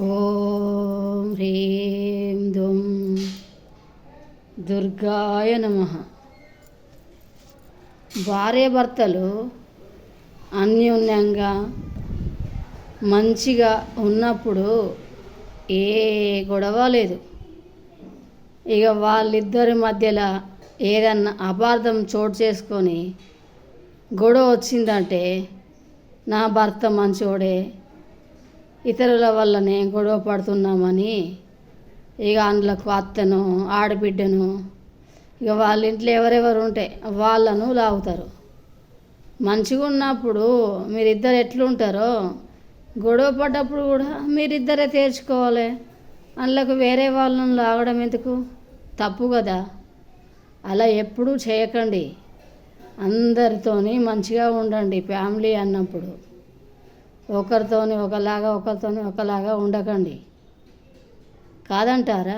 ఓం హ్రీం దుం దుర్గాయ నమః. భార్యాభర్తలు అన్యోన్యంగా మంచిగా ఉన్నప్పుడు ఏ గొడవ లేదు. ఇక వాళ్ళిద్దరి మధ్యలో ఏదన్నా అపార్థం చోటు చేసుకొని గొడవ వచ్చిందంటే నా భర్త మంచోడే, ఇతరుల వల్లనే గొడవ పడుతున్నామని ఇక అందులోకి అత్తను ఆడబిడ్డను ఇక వాళ్ళ ఇంట్లో ఎవరెవరు ఉంటే వాళ్ళను లాగుతారు. మంచిగా ఉన్నప్పుడు మీరిద్దరు ఎట్లుంటారో గొడవ పడ్డప్పుడు కూడా మీరిద్దరే తేల్చుకోవాలి. అందులోకి వేరే వాళ్ళను లాగడం ఎందుకు? తప్పు కదా. అలా ఎప్పుడూ చేయకండి. అందరితోని మంచిగా ఉండండి. ఫ్యామిలీ అన్నప్పుడు ఒకరితోని ఒకలాగా ఉండకండి. కాదంటారా?